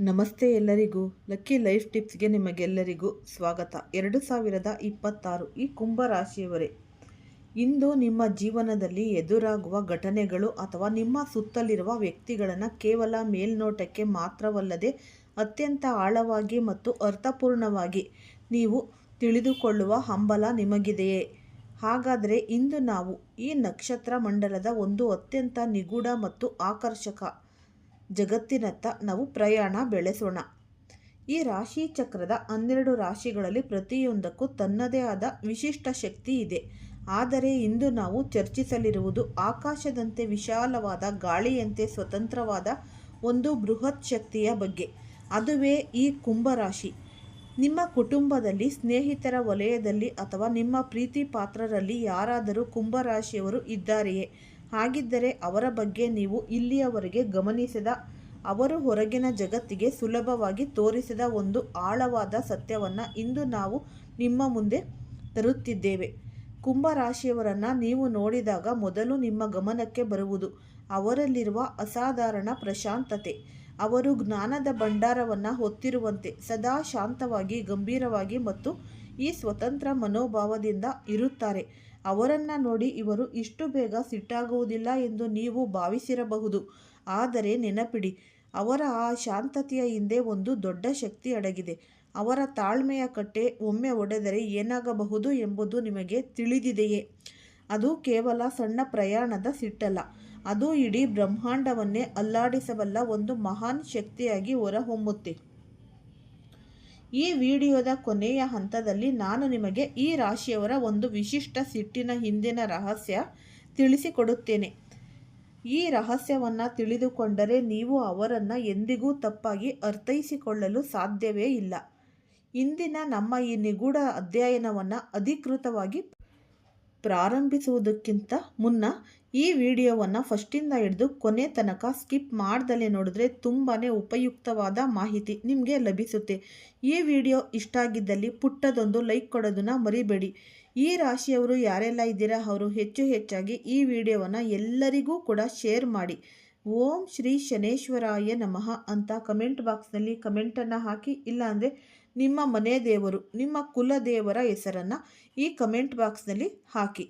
ನಮಸ್ತೆ ಎಲ್ಲರಿಗೂ. Lucky life ಟಿಪ್ಸ್ಗೆ ನಿಮಗೆಲ್ಲರಿಗೂ ಸ್ವಾಗತ. 2026 ಈ ಕುಂಭರಾಶಿಯವರೇ, ಇಂದು ನಿಮ್ಮ ಜೀವನದಲ್ಲಿ ಎದುರಾಗುವ ಘಟನೆಗಳು ಅಥವಾ ನಿಮ್ಮ ಸುತ್ತಲಿರುವ ವ್ಯಕ್ತಿಗಳನ್ನು ಕೇವಲ ಮೇಲ್ನೋಟಕ್ಕೆ ಮಾತ್ರವಲ್ಲದೆ ಅತ್ಯಂತ ಆಳವಾಗಿ ಮತ್ತು ಅರ್ಥಪೂರ್ಣವಾಗಿ ನೀವು ತಿಳಿದುಕೊಳ್ಳುವ ಹಂಬಲ ನಿಮಗಿದೆಯೇ? ಹಾಗಾದರೆ ಇಂದು ನಾವು ಈ ನಕ್ಷತ್ರ ಮಂಡಲದ ಒಂದು ಅತ್ಯಂತ ನಿಗೂಢ ಮತ್ತು ಆಕರ್ಷಕ ಜಗತ್ತಿನತ್ತ ನಾವು ಪ್ರಯಾಣ ಬೆಳೆಸೋಣ. ಈ ರಾಶಿ ಚಕ್ರದ 12 ರಾಶಿಗಳಲ್ಲಿ ಪ್ರತಿಯೊಂದಕ್ಕೂ ತನ್ನದೇ ಆದ ವಿಶಿಷ್ಟ ಶಕ್ತಿ ಇದೆ. ಆದರೆ ಇಂದು ನಾವು ಚರ್ಚಿಸಲಿರುವುದು ಆಕಾಶದಂತೆ ವಿಶಾಲವಾದ, ಗಾಳಿಯಂತೆ ಸ್ವತಂತ್ರವಾದ ಒಂದು ಬೃಹತ್ ಶಕ್ತಿಯ ಬಗ್ಗೆ. ಅದುವೇ ಈ ಕುಂಭರಾಶಿ. ನಿಮ್ಮ ಕುಟುಂಬದಲ್ಲಿ, ಸ್ನೇಹಿತರ ವಲಯದಲ್ಲಿ ಅಥವಾ ನಿಮ್ಮ ಪ್ರೀತಿ ಪಾತ್ರರಲ್ಲಿ ಯಾರಾದರೂ ಕುಂಭರಾಶಿಯವರು ಇದ್ದಾರೆಯೇ? ಹಾಗಿದ್ದರೆ ಅವರ ಬಗ್ಗೆ ನೀವು ಇಲ್ಲಿಯವರೆಗೆ ಗಮನಿಸದ, ಅವರು ಹೊರಗಿನ ಜಗತ್ತಿಗೆ ಸುಲಭವಾಗಿ ತೋರಿಸಿದ ಒಂದು ಆಳವಾದ ಸತ್ಯವನ್ನು ಇಂದು ನಾವು ನಿಮ್ಮ ಮುಂದೆ ತರುತ್ತಿದ್ದೇವೆ. ಕುಂಭರಾಶಿಯವರನ್ನು ನೀವು ನೋಡಿದಾಗ ಮೊದಲು ನಿಮ್ಮ ಗಮನಕ್ಕೆ ಬರುವುದು ಅವರಲ್ಲಿರುವ ಅಸಾಧಾರಣ ಪ್ರಶಾಂತತೆ. ಅವರು ಜ್ಞಾನದ ಭಂಡಾರವನ್ನು ಹೊತ್ತಿರುವಂತೆ ಸದಾ ಶಾಂತವಾಗಿ, ಗಂಭೀರವಾಗಿ ಮತ್ತು ಈ ಸ್ವತಂತ್ರ ಮನೋಭಾವದಿಂದ ಇರುತ್ತಾರೆ. ಅವರನ್ನು ನೋಡಿ ಇವರು ಇಷ್ಟು ಬೇಗ ಸಿಟ್ಟಾಗುವುದಿಲ್ಲ ಎಂದು ನೀವು ಭಾವಿಸಿರಬಹುದು. ಆದರೆ ನೆನಪಿಡಿ, ಅವರ ಆ ಶಾಂತತೆಯ ಹಿಂದೆ ಒಂದು ದೊಡ್ಡ ಶಕ್ತಿ ಅಡಗಿದೆ. ಅವರ ತಾಳ್ಮೆಯ ಕಟ್ಟೆ ಒಮ್ಮೆ ಒಡೆದರೆ ಏನಾಗಬಹುದು ಎಂಬುದು ನಿಮಗೆ ತಿಳಿದಿದೆಯೇ? ಅದು ಕೇವಲ ಸಣ್ಣ ಪ್ರಯಾಣದ ಸಿಟ್ಟಲ್ಲ, ಅದು ಇಡೀ ಬ್ರಹ್ಮಾಂಡವನ್ನೇ ಅಲ್ಲಾಡಿಸಬಲ್ಲ ಒಂದು ಮಹಾನ್ ಶಕ್ತಿಯಾಗಿ ಹೊರಹೊಮ್ಮುತ್ತೆ. ಈ ವಿಡಿಯೋದ ಕೊನೆಯ ಹಂತದಲ್ಲಿ ನಾನು ನಿಮಗೆ ಈ ರಾಶಿಯವರ ಒಂದು ವಿಶಿಷ್ಟ ಸಿಟ್ಟಿನ ಹಿಂದಿನ ರಹಸ್ಯ ತಿಳಿಸಿಕೊಡುತ್ತೇನೆ. ಈ ರಹಸ್ಯವನ್ನು ತಿಳಿದುಕೊಂಡರೆ ನೀವು ಅವರನ್ನು ಎಂದಿಗೂ ತಪ್ಪಾಗಿ ಅರ್ಥೈಸಿಕೊಳ್ಳಲು ಸಾಧ್ಯವೇ ಇಲ್ಲ. ಇಂದಿನ ನಮ್ಮ ಈ ನಿಗೂಢ ಅಧ್ಯಯನವನ್ನು ಅಧಿಕೃತವಾಗಿ ಪ್ರಾರಂಭಿಸುವುದಕ್ಕಿಂತ ಮುನ್ನ ಈ ವಿಡಿಯೋವನ್ನು ಫಸ್ಟಿಂದ ಹಿಡಿದು ಕೊನೆ ತನಕ ಸ್ಕಿಪ್ ಮಾಡ್ದಲೇ ನೋಡಿದ್ರೆ ತುಂಬಾ ಉಪಯುಕ್ತವಾದ ಮಾಹಿತಿ ನಿಮಗೆ ಲಭಿಸುತ್ತೆ. ಈ ವಿಡಿಯೋ ಇಷ್ಟ ಆಗಿದ್ದಲ್ಲಿ ಪುಟ್ಟದೊಂದು ಲೈಕ್ ಕೊಡೋದನ್ನು ಮರಿಬೇಡಿ. ಈ ರಾಶಿಯವರು ಯಾರೆಲ್ಲ ಇದ್ದೀರಾ ಅವರು ಹೆಚ್ಚಾಗಿ ಈ ವಿಡಿಯೋವನ್ನು ಎಲ್ಲರಿಗೂ ಕೂಡ ಶೇರ್ ಮಾಡಿ. ಓಂ ಶ್ರೀ ಶನೇಶ್ವರಾಯ ನಮಃ ಅಂತ ಕಮೆಂಟ್ ಬಾಕ್ಸ್ನಲ್ಲಿ ಕಮೆಂಟನ್ನು ಹಾಕಿ. ಇಲ್ಲಾಂದರೆ ನಿಮ್ಮ ಮನೆ ದೇವರು, ನಿಮ್ಮ ಕುಲ ದೇವರ ಹೆಸರನ್ನು ಈ ಕಮೆಂಟ್ ಬಾಕ್ಸ್ನಲ್ಲಿ ಹಾಕಿ.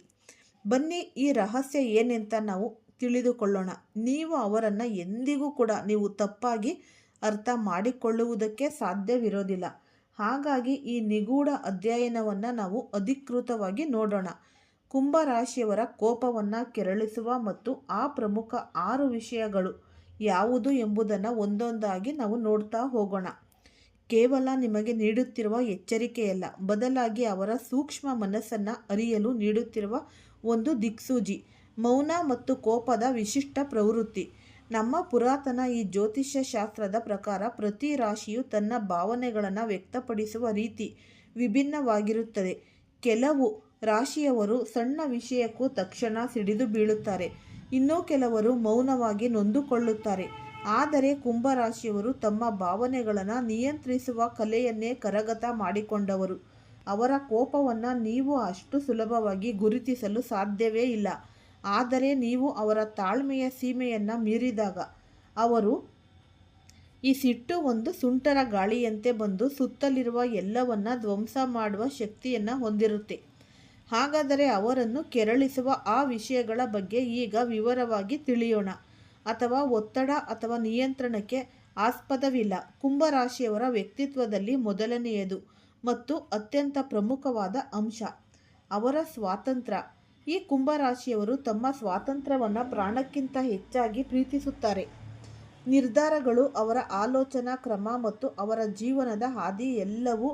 ಬನ್ನಿ, ಈ ರಹಸ್ಯ ಏನೆಂತ ನಾವು ತಿಳಿದುಕೊಳ್ಳೋಣ. ನೀವು ಅವರನ್ನು ಎಂದಿಗೂ ಕೂಡ ನೀವು ತಪ್ಪಾಗಿ ಅರ್ಥ ಮಾಡಿಕೊಳ್ಳುವುದಕ್ಕೆ ಸಾಧ್ಯವಿರೋದಿಲ್ಲ. ಹಾಗಾಗಿ ಈ ನಿಗೂಢ ಅಧ್ಯಯನವನ್ನು ನಾವು ಅಧಿಕೃತವಾಗಿ ನೋಡೋಣ. ಕುಂಭರಾಶಿಯವರ ಕೋಪವನ್ನು ಕೆರಳಿಸುವ ಮತ್ತು ಆ ಪ್ರಮುಖ 6 ವಿಷಯಗಳು ಯಾವುದು ಎಂಬುದನ್ನು ಒಂದೊಂದಾಗಿ ನಾವು ನೋಡ್ತಾ ಹೋಗೋಣ. ಕೇವಲ ನಿಮಗೆ ನೀಡುತ್ತಿರುವ ಎಚ್ಚರಿಕೆಯಲ್ಲ, ಬದಲಾಗಿ ಅವರ ಸೂಕ್ಷ್ಮ ಮನಸ್ಸನ್ನು ಅರಿಯಲು ನೀಡುತ್ತಿರುವ ಒಂದು ದಿಕ್ಸೂಚಿ. ಮೌನ ಮತ್ತು ಕೋಪದ ವಿಶಿಷ್ಟ ಪ್ರವೃತ್ತಿ. ನಮ್ಮ ಪುರಾತನ ಈ ಜ್ಯೋತಿಷ್ಯ ಶಾಸ್ತ್ರದ ಪ್ರಕಾರ ಪ್ರತಿ ರಾಶಿಯು ತನ್ನ ಭಾವನೆಗಳನ್ನು ವ್ಯಕ್ತಪಡಿಸುವ ರೀತಿ ವಿಭಿನ್ನವಾಗಿರುತ್ತದೆ. ಕೆಲವು ರಾಶಿಯವರು ಸಣ್ಣ ವಿಷಯಕ್ಕೂ ತಕ್ಷಣ ಸಿಡಿದು ಬೀಳುತ್ತಾರೆ, ಇನ್ನು ಕೆಲವರು ಮೌನವಾಗಿ ನೊಂದುಕೊಳ್ಳುತ್ತಾರೆ. ಆದರೆ ಕುಂಭರಾಶಿಯವರು ತಮ್ಮ ಭಾವನೆಗಳನ್ನು ನಿಯಂತ್ರಿಸುವ ಕಲೆಯನ್ನೇ ಕರಗತ ಮಾಡಿಕೊಂಡವರು. ಅವರ ಕೋಪವನ್ನು ನೀವು ಅಷ್ಟು ಸುಲಭವಾಗಿ ಗುರುತಿಸಲು ಸಾಧ್ಯವೇ ಇಲ್ಲ. ಆದರೆ ನೀವು ಅವರ ತಾಳ್ಮೆಯ ಸೀಮೆಯನ್ನು ಮೀರಿದಾಗ ಅವರು ಈ ಸಿಟ್ಟು ಒಂದು ಸುಂಟರ ಗಾಳಿಯಂತೆ ಬಂದು ಸುತ್ತಲಿರುವ ಎಲ್ಲವನ್ನ ಧ್ವಂಸ ಮಾಡುವ ಶಕ್ತಿಯನ್ನು ಹೊಂದಿರುತ್ತೆ. ಹಾಗಾದರೆ ಅವರನ್ನು ಕೆರಳಿಸುವ ಆ ವಿಷಯಗಳ ಬಗ್ಗೆ ಈಗ ವಿವರವಾಗಿ ತಿಳಿಯೋಣ. ಅಥವಾ ಒತ್ತಡ ಅಥವಾ ನಿಯಂತ್ರಣಕ್ಕೆ ಆಸ್ಪದವಿಲ್ಲ. ಕುಂಭರಾಶಿಯವರ ವ್ಯಕ್ತಿತ್ವದಲ್ಲಿ ಮೊದಲನೆಯದು ಮತ್ತು ಅತ್ಯಂತ ಪ್ರಮುಖವಾದ ಅಂಶ ಅವರ ಸ್ವಾತಂತ್ರ್ಯ. ಈ ಕುಂಭರಾಶಿಯವರು ತಮ್ಮ ಸ್ವಾತಂತ್ರ್ಯವನ್ನು ಪ್ರಾಣಕ್ಕಿಂತ ಹೆಚ್ಚಾಗಿ ಪ್ರೀತಿಸುತ್ತಾರೆ. ನಿರ್ಧಾರಗಳು, ಅವರ ಆಲೋಚನಾ ಕ್ರಮ ಮತ್ತು ಅವರ ಜೀವನದ ಹಾದಿ ಎಲ್ಲವೂ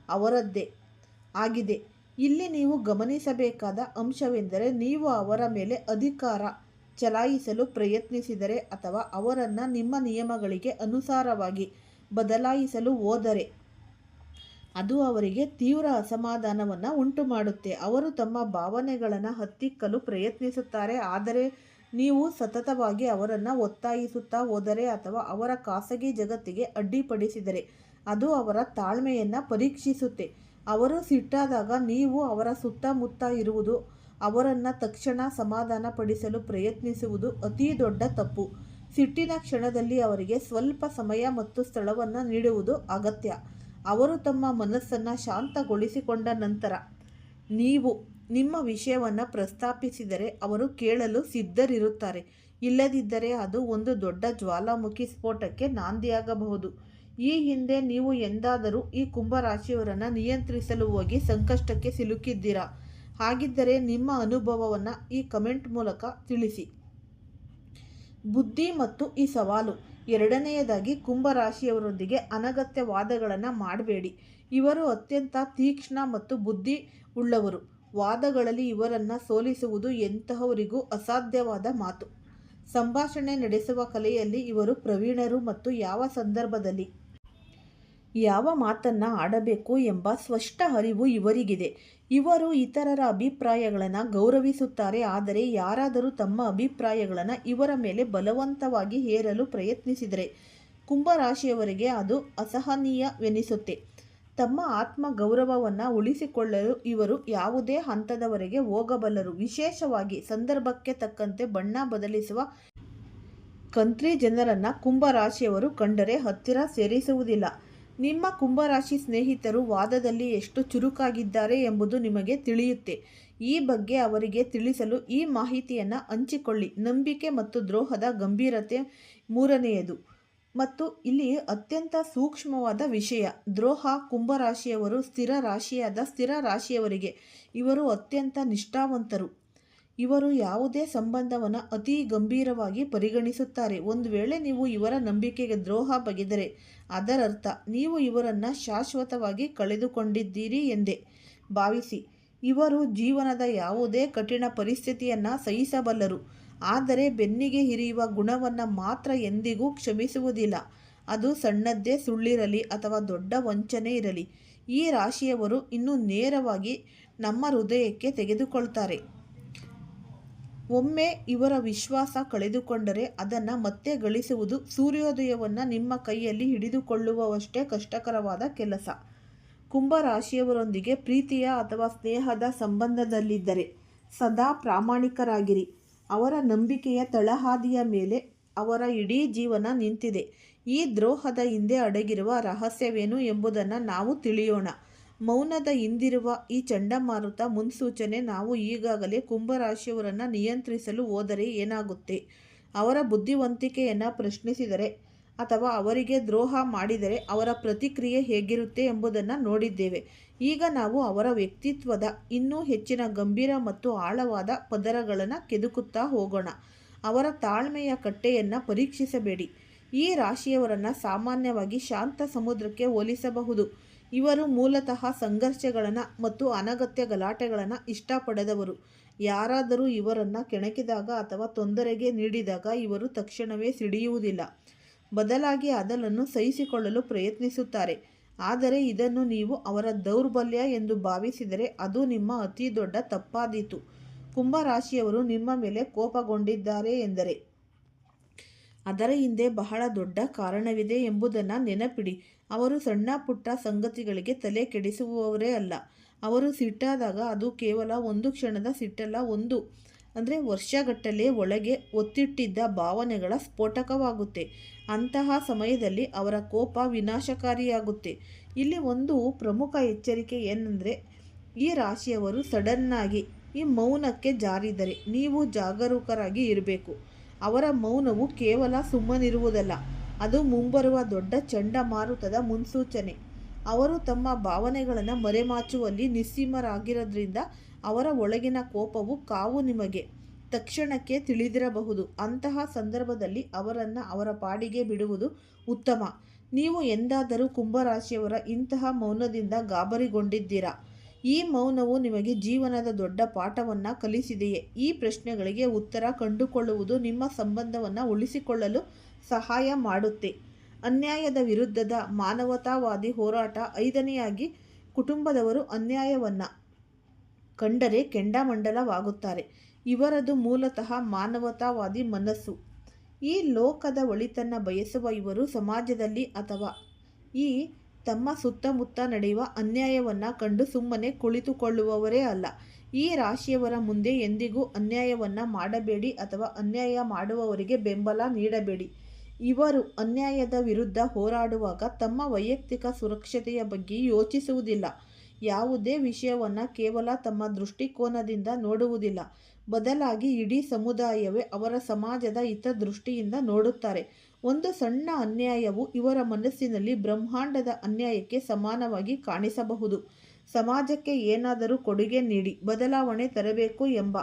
ಅವರದ್ದೇ ಆಗಿದೆ. ಇಲ್ಲಿ ನೀವು ಗಮನಿಸಬೇಕಾದ ಅಂಶವೆಂದರೆ, ನೀವು ಅವರ ಮೇಲೆ ಅಧಿಕಾರ ಚಲಾಯಿಸಲು ಪ್ರಯತ್ನಿಸಿದರೆ ಅಥವಾ ಅವರನ್ನು ನಿಮ್ಮ ನಿಯಮಗಳಿಗೆ ಅನುಸಾರವಾಗಿ ಬದಲಾಯಿಸಲು ಹೋದರೆ ಅದು ಅವರಿಗೆ ತೀವ್ರ ಅಸಮಾಧಾನವನ್ನು ಉಂಟು ಮಾಡುತ್ತೆ. ಅವರು ತಮ್ಮ ಭಾವನೆಗಳನ್ನು ಹತ್ತಿಕ್ಕಲು ಪ್ರಯತ್ನಿಸುತ್ತಾರೆ, ಆದರೆ ನೀವು ಸತತವಾಗಿ ಅವರನ್ನು ಒತ್ತಾಯಿಸುತ್ತಾ ಹೋದರೆ ಅಥವಾ ಅವರ ಖಾಸಗಿ ಜಗತ್ತಿಗೆ ಅಡ್ಡಿಪಡಿಸಿದರೆ ಅದು ಅವರ ತಾಳ್ಮೆಯನ್ನು ಪರೀಕ್ಷಿಸುತ್ತೆ. ಅವರು ಸಿಟ್ಟಾದಾಗ ನೀವು ಅವರ ಸುತ್ತಮುತ್ತ ಇರುವುದು, ಅವರನ್ನು ತಕ್ಷಣ ಸಮಾಧಾನಪಡಿಸಲು ಪ್ರಯತ್ನಿಸುವುದು ಅತೀ ದೊಡ್ಡ ತಪ್ಪು. ಸಿಟ್ಟಿನ ಕ್ಷಣದಲ್ಲಿ ಅವರಿಗೆ ಸ್ವಲ್ಪ ಸಮಯ ಮತ್ತು ಸ್ಥಳವನ್ನು ನೀಡುವುದು ಅಗತ್ಯ. ಅವರು ತಮ್ಮ ಮನಸ್ಸನ್ನು ಶಾಂತಗೊಳಿಸಿಕೊಂಡ ನಂತರ ನೀವು ನಿಮ್ಮ ವಿಷಯವನ್ನು ಪ್ರಸ್ತಾಪಿಸಿದರೆ ಅವರು ಕೇಳಲು ಸಿದ್ಧರಿರುತ್ತಾರೆ. ಇಲ್ಲದಿದ್ದರೆ ಅದು ಒಂದು ದೊಡ್ಡ ಜ್ವಾಲಾಮುಖಿ ಸ್ಫೋಟಕ್ಕೆ ನಾಂದಿಯಾಗಬಹುದು. ಈ ಹಿಂದೆ ನೀವು ಎಂದಾದರೂ ಈ ಕುಂಭರಾಶಿಯವರನ್ನು ನಿಯಂತ್ರಿಸಲು ಹೋಗಿ ಸಂಕಷ್ಟಕ್ಕೆ ಸಿಲುಕಿದ್ದೀರಾ? ಹಾಗಿದ್ದರೆ ನಿಮ್ಮ ಅನುಭವವನ್ನು ಈ ಕಮೆಂಟ್ ಮೂಲಕ ತಿಳಿಸಿ. ಬುದ್ಧಿ ಮತ್ತು ಈ ಸವಾಲು. ಎರಡನೆಯದಾಗಿ, ಕುಂಭರಾಶಿಯವರೊಂದಿಗೆ ಅನಗತ್ಯ ವಾದಗಳನ್ನು ಮಾಡಬೇಡಿ. ಇವರು ಅತ್ಯಂತ ತೀಕ್ಷ್ಣ ಮತ್ತು ಬುದ್ಧಿ ಉಳ್ಳವರು. ವಾದಗಳಲ್ಲಿ ಇವರನ್ನು ಸೋಲಿಸುವುದು ಎಂತಹವರಿಗೂ ಅಸಾಧ್ಯವಾದ ಮಾತು. ಸಂಭಾಷಣೆ ನಡೆಸುವ ಕಲೆಯಲ್ಲಿ ಇವರು ಪ್ರವೀಣರು ಮತ್ತು ಯಾವ ಸಂದರ್ಭದಲ್ಲಿ ಯಾವ ಮಾತನ್ನು ಆಡಬೇಕು ಎಂಬ ಸ್ಪಷ್ಟ ಅರಿವು ಇವರಿಗಿದೆ. ಇವರು ಇತರರ ಅಭಿಪ್ರಾಯಗಳನ್ನು ಗೌರವಿಸುತ್ತಾರೆ, ಆದರೆ ಯಾರಾದರೂ ತಮ್ಮ ಅಭಿಪ್ರಾಯಗಳನ್ನು ಇವರ ಮೇಲೆ ಬಲವಂತವಾಗಿ ಹೇರಲು ಪ್ರಯತ್ನಿಸಿದರೆ ಕುಂಭರಾಶಿಯವರಿಗೆ ಅದು ಅಸಹನೀಯವೆನಿಸುತ್ತೆ. ತಮ್ಮ ಆತ್ಮ ಗೌರವವನ್ನು ಉಳಿಸಿಕೊಳ್ಳಲು ಇವರು ಯಾವುದೇ ಹಂತದವರೆಗೆ ಹೋಗಬಲ್ಲರು. ವಿಶೇಷವಾಗಿ ಸಂದರ್ಭಕ್ಕೆ ತಕ್ಕಂತೆ ಬಣ್ಣ ಬದಲಿಸುವ ಕಂತ್ರಿ ಜನರನ್ನು ಕುಂಭರಾಶಿಯವರು ಕಂಡರೆ ಹತ್ತಿರ ಸೇರಿಸುವುದಿಲ್ಲ. ನಿಮ್ಮ ಕುಂಭರಾಶಿ ಸ್ನೇಹಿತರು ವಾದದಲ್ಲಿ ಎಷ್ಟು ಚುರುಕಾಗಿದ್ದಾರೆ ಎಂಬುದು ನಿಮಗೆ ತಿಳಿಯುತ್ತೆ. ಈ ಬಗ್ಗೆ ಅವರಿಗೆ ತಿಳಿಸಲು ಈ ಮಾಹಿತಿಯನ್ನು ಹಂಚಿಕೊಳ್ಳಿ. ನಂಬಿಕೆ ಮತ್ತು ದ್ರೋಹದ ಗಂಭೀರತೆ. ಮೂರನೆಯದು ಮತ್ತು ಇಲ್ಲಿ ಅತ್ಯಂತ ಸೂಕ್ಷ್ಮವಾದ ವಿಷಯ, ದ್ರೋಹ. ಕುಂಭರಾಶಿಯವರು ಸ್ಥಿರ ರಾಶಿಯವರಿಗೆ ಇವರು ಅತ್ಯಂತ ನಿಷ್ಠಾವಂತರು. ಇವರು ಯಾವುದೇ ಸಂಬಂಧವನ್ನು ಅತಿ ಗಂಭೀರವಾಗಿ ಪರಿಗಣಿಸುತ್ತಾರೆ. ಒಂದು ವೇಳೆ ನೀವು ಇವರ ನಂಬಿಕೆಗೆ ದ್ರೋಹ ಬಗೆದರೆ ಅದರರ್ಥ ನೀವು ಇವರನ್ನು ಶಾಶ್ವತವಾಗಿ ಕಳೆದುಕೊಂಡಿದ್ದೀರಿ ಎಂದೇ ಭಾವಿಸಿ. ಇವರು ಜೀವನದ ಯಾವುದೇ ಕಠಿಣ ಪರಿಸ್ಥಿತಿಯನ್ನು ಸಹಿಸಬಲ್ಲರು, ಆದರೆ ಬೆನ್ನಿಗೆ ಹಿರಿಯುವ ಗುಣವನ್ನು ಮಾತ್ರ ಎಂದಿಗೂ ಕ್ಷಮಿಸುವುದಿಲ್ಲ. ಅದು ಸಣ್ಣದ್ದೇ ಸುಳ್ಳಿರಲಿ ಅಥವಾ ದೊಡ್ಡ ವಂಚನೆ ಇರಲಿ. ಈ ರಾಶಿಯವರು ಇನ್ನೂ ನೇರವಾಗಿ ನಮ್ಮ ಹೃದಯಕ್ಕೆ ತೆಗೆದುಕೊಳ್ತಾರೆ. ಒಮ್ಮೆ ಇವರ ವಿಶ್ವಾಸ ಕಳೆದುಕೊಂಡರೆ ಅದನ್ನು ಮತ್ತೆ ಗಳಿಸುವುದು ಸೂರ್ಯೋದಯವನ್ನು ನಿಮ್ಮ ಕೈಯಲ್ಲಿ ಹಿಡಿದುಕೊಳ್ಳುವಷ್ಟೇ ಕಷ್ಟಕರವಾದ ಕೆಲಸ. ಕುಂಭರಾಶಿಯವರೊಂದಿಗೆ ಪ್ರೀತಿಯ ಅಥವಾ ಸ್ನೇಹದ ಸಂಬಂಧದಲ್ಲಿದ್ದರೆ ಸದಾ ಪ್ರಾಮಾಣಿಕರಾಗಿರಿ. ಅವರ ನಂಬಿಕೆಯ ತಳಹದಿಯ ಮೇಲೆ ಅವರ ಇಡೀ ಜೀವನ ನಿಂತಿದೆ. ಈ ದ್ರೋಹದ ಹಿಂದೆ ಅಡಗಿರುವ ರಹಸ್ಯವೇನು ಎಂಬುದನ್ನು ನಾವು ತಿಳಿಯೋಣ. ಮೌನದ ಹಿಂದಿರುವ ಈ ಚಂಡಮಾರುತ ಮುನ್ಸೂಚನೆ. ನಾವು ಈಗಾಗಲೇ ಕುಂಭರಾಶಿಯವರನ್ನು ನಿಯಂತ್ರಿಸಲು ಹೋದರೆ ಏನಾಗುತ್ತೆ, ಅವರ ಬುದ್ಧಿವಂತಿಕೆಯನ್ನು ಪ್ರಶ್ನಿಸಿದರೆ ಅಥವಾ ಅವರಿಗೆ ದ್ರೋಹ ಮಾಡಿದರೆ ಅವರ ಪ್ರತಿಕ್ರಿಯೆ ಹೇಗಿರುತ್ತೆ ಎಂಬುದನ್ನು ನೋಡಿದ್ದೇವೆ. ಈಗ ನಾವು ಅವರ ವ್ಯಕ್ತಿತ್ವದ ಇನ್ನೂ ಹೆಚ್ಚಿನ ಗಂಭೀರ ಮತ್ತು ಆಳವಾದ ಪದರಗಳನ್ನು ಕೆದಕುತ್ತಾ ಹೋಗೋಣ. ಅವರ ತಾಳ್ಮೆಯ ಕಟ್ಟೆಯನ್ನು ಪರೀಕ್ಷಿಸಬೇಡಿ. ಈ ರಾಶಿಯವರನ್ನು ಸಾಮಾನ್ಯವಾಗಿ ಶಾಂತ ಸಮುದ್ರಕ್ಕೆ ಹೋಲಿಸಬಹುದು. ಇವರು ಮೂಲತಃ ಸಂಘರ್ಷಗಳನ್ನು ಮತ್ತು ಅನಗತ್ಯ ಗಲಾಟೆಗಳನ್ನು ಇಷ್ಟಪಡದವರು. ಯಾರಾದರೂ ಇವರನ್ನು ಕೆಣಕಿದಾಗ ಅಥವಾ ತೊಂದರೆಗೆ ನೀಡಿದಾಗ ಇವರು ತಕ್ಷಣವೇ ಸಿಡಿಯುವುದಿಲ್ಲ. ಬದಲಾಗಿ ಅದನ್ನು ಸಹಿಸಿಕೊಳ್ಳಲು ಪ್ರಯತ್ನಿಸುತ್ತಾರೆ. ಆದರೆ ಇದನ್ನು ನೀವು ಅವರ ದೌರ್ಬಲ್ಯ ಎಂದು ಭಾವಿಸಿದರೆ ಅದು ನಿಮ್ಮ ಅತಿ ದೊಡ್ಡ ತಪ್ಪಾದೀತು. ಕುಂಭರಾಶಿಯವರು ನಿಮ್ಮ ಮೇಲೆ ಕೋಪಗೊಂಡಿದ್ದಾರೆ ಎಂದರೆ ಅದರ ಹಿಂದೆ ಬಹಳ ದೊಡ್ಡ ಕಾರಣವಿದೆ ಎಂಬುದನ್ನು ನೆನಪಿಡಿ. ಅವರು ಸಣ್ಣ ಪುಟ್ಟ ಸಂಗತಿಗಳಿಗೆ ತಲೆ ಕೆಡಿಸುವವರೇ ಅಲ್ಲ. ಅವರು ಸಿಟ್ಟಾದಾಗ ಅದು ಕೇವಲ ಒಂದು ಕ್ಷಣದ ಸಿಟ್ಟಲ್ಲ, ವರ್ಷಗಟ್ಟಲೆ ಒಳಗೆ ಒತ್ತಿಟ್ಟಿದ್ದ ಭಾವನೆಗಳ ಸ್ಫೋಟಕವಾಗುತ್ತೆ. ಅಂತಹ ಸಮಯದಲ್ಲಿ ಅವರ ಕೋಪ ವಿನಾಶಕಾರಿಯಾಗುತ್ತೆ. ಇಲ್ಲಿ ಒಂದು ಪ್ರಮುಖ ಎಚ್ಚರಿಕೆ ಏನೆಂದರೆ, ಈ ರಾಶಿಯವರು ಸಡನ್ನಾಗಿ ಈ ಮೌನಕ್ಕೆ ಜಾರಿದರೆ ನೀವು ಜಾಗರೂಕರಾಗಿ ಇರಬೇಕು. ಅವರ ಮೌನವು ಕೇವಲ ಸುಮ್ಮನಿರುವುದಲ್ಲ, ಅದು ಮುಂಬರುವ ದೊಡ್ಡ ಚಂಡಮಾರುತದ ಮುನ್ಸೂಚನೆ. ಅವರು ತಮ್ಮ ಭಾವನೆಗಳನ್ನು ಮರೆಮಾಚುವಲ್ಲಿ ನಿಸ್ಸೀಮರಾಗಿರೋದ್ರಿಂದ ಅವರ ಒಳಗಿನ ಕೋಪವು ಕಾವು ನಿಮಗೆ ತಕ್ಷಣಕ್ಕೆ ತಿಳಿದಿರಬಹುದು. ಅಂತಹ ಸಂದರ್ಭದಲ್ಲಿ ಅವರನ್ನು ಅವರ ಪಾಡಿಗೆ ಬಿಡುವುದು ಉತ್ತಮ. ನೀವು ಎಂದಾದರೂ ಕುಂಭರಾಶಿಯವರ ಇಂತಹ ಮೌನದಿಂದ ಗಾಬರಿಗೊಂಡಿದ್ದೀರಾ? ಈ ಮೌನವು ನಿಮಗೆ ಜೀವನದ ದೊಡ್ಡ ಪಾಠವನ್ನು ಕಲಿಸಿದೆಯೇ? ಈ ಪ್ರಶ್ನೆಗಳಿಗೆ ಉತ್ತರ ಕಂಡುಕೊಳ್ಳುವುದು ನಿಮ್ಮ ಸಂಬಂಧವನ್ನು ಉಳಿಸಿಕೊಳ್ಳಲು ಸಹಾಯ ಮಾಡುತ್ತೆ. ಅನ್ಯಾಯದ ವಿರುದ್ಧದ ಮಾನವತಾವಾದಿ ಹೋರಾಟ. ಐದನೆಯಾಗಿ, ಕುಟುಂಬದವರು ಅನ್ಯಾಯವನ್ನು ಕಂಡರೆ ಕೆಂಡಾಮಂಡಲವಾಗುತ್ತಾರೆ. ಇವರದು ಮೂಲತಃ ಮಾನವತಾವಾದಿ ಮನಸ್ಸು. ಈ ಲೋಕದ ಒಳಿತನ್ನ ಬಯಸುವ ಇವರು ಸಮಾಜದಲ್ಲಿ ಅಥವಾ ತಮ್ಮ ಸುತ್ತಮುತ್ತ ನಡೆಯುವ ಅನ್ಯಾಯವನ್ನು ಕಂಡು ಸುಮ್ಮನೆ ಕುಳಿತುಕೊಳ್ಳುವವರೇ ಅಲ್ಲ. ಈ ರಾಶಿಯವರ ಮುಂದೆ ಎಂದಿಗೂ ಅನ್ಯಾಯವನ್ನು ಮಾಡಬೇಡಿ ಅಥವಾ ಅನ್ಯಾಯ ಮಾಡುವವರಿಗೆ ಬೆಂಬಲ ನೀಡಬೇಡಿ. ಇವರು ಅನ್ಯಾಯದ ವಿರುದ್ಧ ಹೋರಾಡುವಾಗ ತಮ್ಮ ವೈಯಕ್ತಿಕ ಸುರಕ್ಷತೆಯ ಬಗ್ಗೆ ಯೋಚಿಸುವುದಿಲ್ಲ. ಯಾವುದೇ ವಿಷಯವನ್ನು ಕೇವಲ ತಮ್ಮ ದೃಷ್ಟಿಕೋನದಿಂದ ನೋಡುವುದಿಲ್ಲ. ಬದಲಾಗಿ ಇಡೀ ಸಮುದಾಯವೇ ಅವರ ಸಮಾಜದ ಹಿತದೃಷ್ಟಿಯಿಂದ ನೋಡುತ್ತಾರೆ. ಒಂದು ಸಣ್ಣ ಅನ್ಯಾಯವು ಇವರ ಮನಸ್ಸಿನಲ್ಲಿ ಬ್ರಹ್ಮಾಂಡದ ಅನ್ಯಾಯಕ್ಕೆ ಸಮಾನವಾಗಿ ಕಾಣಿಸಬಹುದು. ಸಮಾಜಕ್ಕೆ ಏನಾದರೂ ಕೊಡುಗೆ ನೀಡಿ ಬದಲಾವಣೆ ತರಬೇಕು ಎಂಬ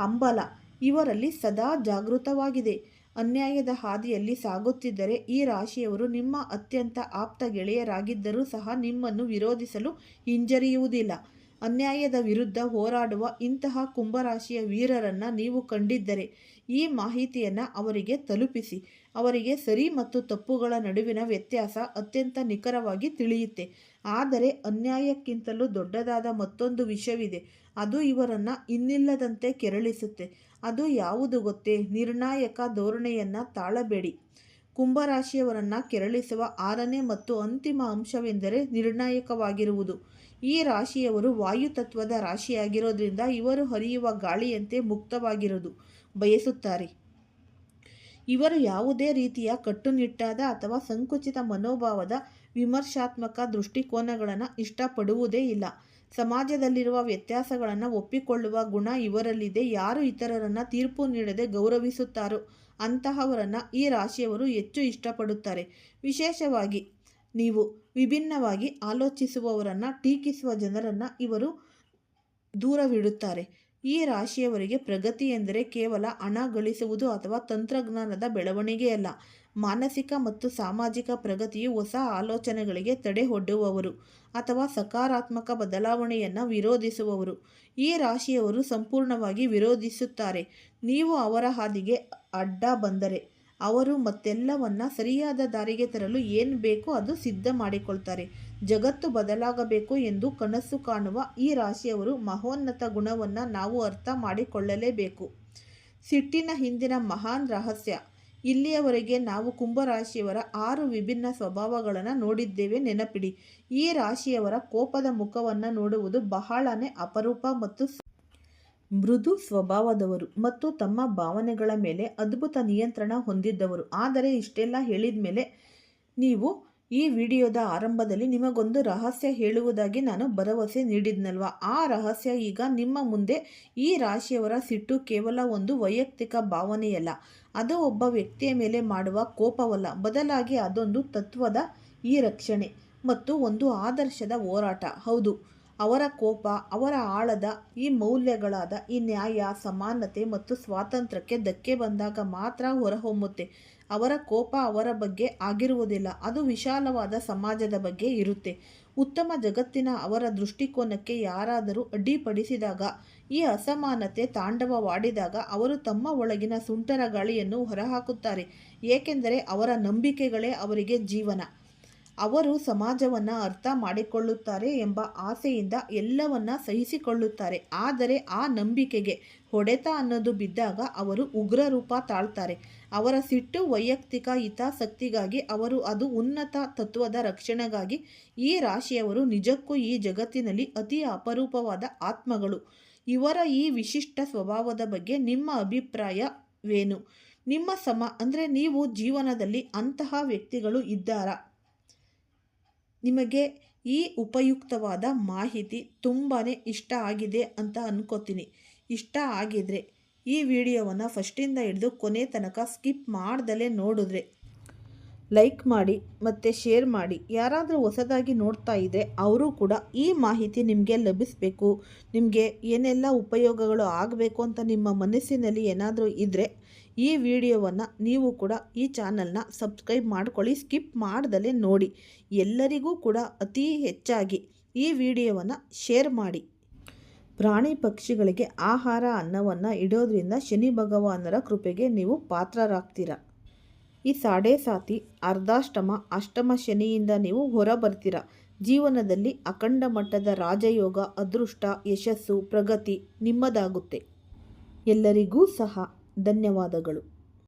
ಹಂಬಲ ಇವರಲ್ಲಿ ಸದಾ ಜಾಗೃತವಾಗಿದೆ. ಅನ್ಯಾಯದ ಹಾದಿಯಲ್ಲಿ ಸಾಗುತ್ತಿದ್ದರೆ ಈ ರಾಶಿಯವರು ನಿಮ್ಮ ಅತ್ಯಂತ ಆಪ್ತ ಗೆಳೆಯರಾಗಿದ್ದರೂ ಸಹ ನಿಮ್ಮನ್ನು ವಿರೋಧಿಸಲು ಹಿಂಜರಿಯುವುದಿಲ್ಲ. ಅನ್ಯಾಯದ ವಿರುದ್ಧ ಹೋರಾಡುವ ಇಂತಹ ಕುಂಭರಾಶಿಯ ವೀರರನ್ನು ನೀವು ಕಂಡಿದ್ದರೆ ಈ ಮಾಹಿತಿಯನ್ನು ಅವರಿಗೆ ತಲುಪಿಸಿ. ಅವರಿಗೆ ಸರಿ ಮತ್ತು ತಪ್ಪುಗಳ ನಡುವಿನ ವ್ಯತ್ಯಾಸ ಅತ್ಯಂತ ನಿಖರವಾಗಿ ತಿಳಿಯುತ್ತೆ. ಆದರೆ ಅನ್ಯಾಯಕ್ಕಿಂತಲೂ ದೊಡ್ಡದಾದ ಮತ್ತೊಂದು ವಿಷಯವಿದೆ. ಅದು ಇವರನ್ನು ಇನ್ನಿಲ್ಲದಂತೆ ಕೆರಳಿಸುತ್ತೆ. ಅದು ಯಾವುದು ಗೊತ್ತೇ? ನಿರ್ಣಾಯಕ ಧೋರಣೆಯನ್ನು ತಾಳಬೇಡಿ. ಕುಂಭರಾಶಿಯವರನ್ನು ಕೆರಳಿಸುವ 6ನೇ ಮತ್ತು ಅಂತಿಮ ಅಂಶವೆಂದರೆ ನಿರ್ಣಾಯಕವಾಗಿರುವುದು. ಈ ರಾಶಿಯವರು ವಾಯುತತ್ವದ ರಾಶಿಯಾಗಿರೋದ್ರಿಂದ ಇವರು ಹರಿಯುವ ಗಾಳಿಯಂತೆ ಮುಕ್ತವಾಗಿರೋದು ಬಯಸುತ್ತಾರೆ. ಇವರು ಯಾವುದೇ ರೀತಿಯ ಕಟ್ಟುನಿಟ್ಟಾದ ಅಥವಾ ಸಂಕುಚಿತ ಮನೋಭಾವದ ವಿಮರ್ಶಾತ್ಮಕ ದೃಷ್ಟಿಕೋನಗಳನ್ನು ಇಷ್ಟಪಡುವುದೇ ಇಲ್ಲ. ಸಮಾಜದಲ್ಲಿರುವ ವ್ಯತ್ಯಾಸಗಳನ್ನು ಒಪ್ಪಿಕೊಳ್ಳುವ ಗುಣ ಇವರಲ್ಲಿದೆ. ಯಾರು ಇತರರನ್ನು ತೀರ್ಪು ನೀಡದೆ ಗೌರವಿಸುತ್ತಾರೋ ಅಂತಹವರನ್ನು ಈ ರಾಶಿಯವರು ಹೆಚ್ಚು ಇಷ್ಟಪಡುತ್ತಾರೆ. ವಿಶೇಷವಾಗಿ ನೀವು ವಿಭಿನ್ನವಾಗಿ ಆಲೋಚಿಸುವವರನ್ನು ಟೀಕಿಸುವ ಜನರನ್ನು ಇವರು ದೂರವಿಡುತ್ತಾರೆ. ಈ ರಾಶಿಯವರಿಗೆ ಪ್ರಗತಿ ಎಂದರೆ ಕೇವಲ ಹಣ ಗಳಿಸುವುದು ಅಥವಾ ತಂತ್ರಜ್ಞಾನದ ಬೆಳವಣಿಗೆಯಲ್ಲ. ಮಾನಸಿಕ ಮತ್ತು ಸಾಮಾಜಿಕ ಪ್ರಗತಿಯು ಹೊಸ ಆಲೋಚನೆಗಳಿಗೆ ತಡೆಯೊಡ್ಡುವವರು ಅಥವಾ ಸಕಾರಾತ್ಮಕ ಬದಲಾವಣೆಯನ್ನು ವಿರೋಧಿಸುವವರು. ಈ ರಾಶಿಯವರು ಸಂಪೂರ್ಣವಾಗಿ ವಿರೋಧಿಸುತ್ತಾರೆ. ನೀವು ಅವರ ಹಾದಿಗೆ ಅಡ್ಡ ಬಂದರೆ ಅವರು ಮತ್ತೆಲ್ಲವನ್ನ ಸರಿಯಾದ ದಾರಿಗೆ ತರಲು ಏನು ಬೇಕೋ ಅದು ಸಿದ್ಧ ಮಾಡಿಕೊಳ್ತಾರೆ. ಜಗತ್ತು ಬದಲಾಗಬೇಕು ಎಂದು ಕನಸು ಕಾಣುವ ಈ ರಾಶಿಯವರು ಮಹೋನ್ನತ ಗುಣವನ್ನು ನಾವು ಅರ್ಥ ಮಾಡಿಕೊಳ್ಳಲೇಬೇಕು. ಸಿಟ್ಟಿನ ಹಿಂದಿನ ಮಹಾನ್ ರಹಸ್ಯ. ಇಲ್ಲಿಯವರೆಗೆ ನಾವು ಕುಂಭರಾಶಿಯವರ 6 ವಿಭಿನ್ನ ಸ್ವಭಾವಗಳನ್ನು ನೋಡಿದ್ದೇವೆ. ನೆನಪಿಡಿ, ಈ ರಾಶಿಯವರ ಕೋಪದ ಮುಖವನ್ನು ನೋಡುವುದು ಬಹಳನೇ ಅಪರೂಪ ಮತ್ತು ಮೃದು ಸ್ವಭಾವದವರು ಮತ್ತು ತಮ್ಮ ಭಾವನೆಗಳ ಮೇಲೆ ಅದ್ಭುತ ನಿಯಂತ್ರಣ ಹೊಂದಿದ್ದವರು. ಆದರೆ ಇಷ್ಟೆಲ್ಲ ಹೇಳಿದ ಮೇಲೆ ನೀವು ಈ ವಿಡಿಯೋದ ಆರಂಭದಲ್ಲಿ ನಿಮಗೊಂದು ರಹಸ್ಯ ಹೇಳುವುದಾಗಿ ನಾನು ಭರವಸೆ ನೀಡಿದ್ನಲ್ವ, ಆ ರಹಸ್ಯ ಈಗ ನಿಮ್ಮ ಮುಂದೆ. ಈ ರಾಶಿಯವರ ಸಿಟ್ಟು ಕೇವಲ ಒಂದು ವೈಯಕ್ತಿಕ ಭಾವನೆಯಲ್ಲ. ಅದು ಒಬ್ಬ ವ್ಯಕ್ತಿಯ ಮೇಲೆ ಮಾಡುವ ಕೋಪವಲ್ಲ. ಬದಲಾಗಿ ಅದೊಂದು ತತ್ವದ ಈ ರಕ್ಷಣೆ ಮತ್ತು ಒಂದು ಆದರ್ಶದ ಹೋರಾಟ. ಹೌದು, ಅವರ ಕೋಪ ಅವರ ಆಳದ ಈ ಮೌಲ್ಯಗಳಾದ ಈ ನ್ಯಾಯ, ಸಮಾನತೆ ಮತ್ತು ಸ್ವಾತಂತ್ರ್ಯಕ್ಕೆ ಧಕ್ಕೆ ಬಂದಾಗ ಮಾತ್ರ ಹೊರಹೊಮ್ಮುತ್ತೆ. ಅವರ ಕೋಪ ಅವರ ಬಗ್ಗೆ ಆಗಿರುವುದಿಲ್ಲ, ಅದು ವಿಶಾಲವಾದ ಸಮಾಜದ ಬಗ್ಗೆ ಇರುತ್ತೆ. ಉತ್ತಮ ಜಗತ್ತಿನ ಅವರ ದೃಷ್ಟಿಕೋನಕ್ಕೆ ಯಾರಾದರೂ ಅಡ್ಡಿಪಡಿಸಿದಾಗ, ಈ ಅಸಮಾನತೆ ತಾಂಡವವಾಡಿದಾಗ ಅವರು ತಮ್ಮ ಒಳಗಿನ ಸುಂಟರ ಗಾಳಿಯನ್ನು ಹೊರಹಾಕುತ್ತಾರೆ. ಏಕೆಂದರೆ ಅವರ ನಂಬಿಕೆಗಳೇ ಅವರಿಗೆ ಜೀವನ. ಅವರು ಸಮಾಜವನ್ನು ಅರ್ಥ ಮಾಡಿಕೊಳ್ಳುತ್ತಾರೆ ಎಂಬ ಆಸೆಯಿಂದ ಎಲ್ಲವನ್ನ ಸಹಿಸಿಕೊಳ್ಳುತ್ತಾರೆ. ಆದರೆ ಆ ನಂಬಿಕೆಗೆ ಹೊಡೆತ ಅನ್ನೋದು ಬಿದ್ದಾಗ ಅವರು ಉಗ್ರ ರೂಪ ತಾಳ್ತಾರೆ. ಅವರ ಸಿಟ್ಟು ವೈಯಕ್ತಿಕ ಹಿತಾಸಕ್ತಿಗಾಗಿ ಅದು ಉನ್ನತ ತತ್ವದ ರಕ್ಷಣೆಗಾಗಿ. ಈ ರಾಶಿಯವರು ನಿಜಕ್ಕೂ ಈ ಜಗತ್ತಿನಲ್ಲಿ ಅತಿ ಅಪರೂಪವಾದ ಆತ್ಮಗಳು. ಇವರ ಈ ವಿಶಿಷ್ಟ ಸ್ವಭಾವದ ಬಗ್ಗೆ ನಿಮ್ಮ ಅಭಿಪ್ರಾಯವೇನು? ನೀವು ಜೀವನದಲ್ಲಿ ಅಂತಹ ವ್ಯಕ್ತಿಗಳು ಇದ್ದಾರಾ? ನಿಮಗೆ ಈ ಉಪಯುಕ್ತವಾದ ಮಾಹಿತಿ ತುಂಬಾ ಇಷ್ಟ ಆಗಿದೆ ಅಂತ ಅನ್ಕೋತೀನಿ. ಇಷ್ಟ ಆಗಿದ್ರೆ ಈ ವಿಡಿಯೋವನ್ನು ಫಸ್ಟಿಂದ ಹಿಡಿದು ಕೊನೆ ತನಕ ಸ್ಕಿಪ್ ಮಾಡ್ದಲೇ ನೋಡಿದ್ರೆ ಲೈಕ್ ಮಾಡಿ ಮತ್ತು ಶೇರ್ ಮಾಡಿ. ಯಾರಾದರೂ ಹೊಸದಾಗಿ ನೋಡ್ತಾ ಇದ್ದರೆ ಅವರು ಕೂಡ ಈ ಮಾಹಿತಿ ನಿಮಗೆ ಲಭಿಸಬೇಕು, ನಿಮಗೆ ಏನೆಲ್ಲ ಉಪಯೋಗಗಳು ಆಗಬೇಕು ಅಂತ ನಿಮ್ಮ ಮನಸ್ಸಿನಲ್ಲಿ ಏನಾದರೂ ಇದ್ದರೆ ಈ ವಿಡಿಯೋವನ್ನು ನೀವು ಕೂಡ ಈ ಚಾನಲ್ನ ಸಬ್ಸ್ಕ್ರೈಬ್ ಮಾಡ್ಕೊಳ್ಳಿ. ಸ್ಕಿಪ್ ಮಾಡ್ದಲೇ ನೋಡಿ. ಎಲ್ಲರಿಗೂ ಕೂಡ ಅತಿ ಹೆಚ್ಚಾಗಿ ಈ ವಿಡಿಯೋವನ್ನು ಶೇರ್ ಮಾಡಿ. ಪ್ರಾಣಿ ಪಕ್ಷಿಗಳಿಗೆ ಆಹಾರ ಅನ್ನವನ್ನು ಇಡೋದ್ರಿಂದ ಶನಿ ಭಗವಾನರ ಕೃಪೆಗೆ ನೀವು ಪಾತ್ರರಾಗ್ತೀರ. ಈ ಸಾಡೆ ಸಾತಿ ಅರ್ಧಾಷ್ಟಮ ಅಷ್ಟಮ ಶನಿಯಿಂದ ನೀವು ಹೊರ ಬರ್ತೀರ. ಜೀವನದಲ್ಲಿ ಅಖಂಡ ಮಟ್ಟದ ರಾಜಯೋಗ, ಅದೃಷ್ಟ, ಯಶಸ್ಸು, ಪ್ರಗತಿ ನಿಮ್ಮದಾಗುತ್ತೆ. ಎಲ್ಲರಿಗೂ ಸಹ ಧನ್ಯವಾದಗಳು.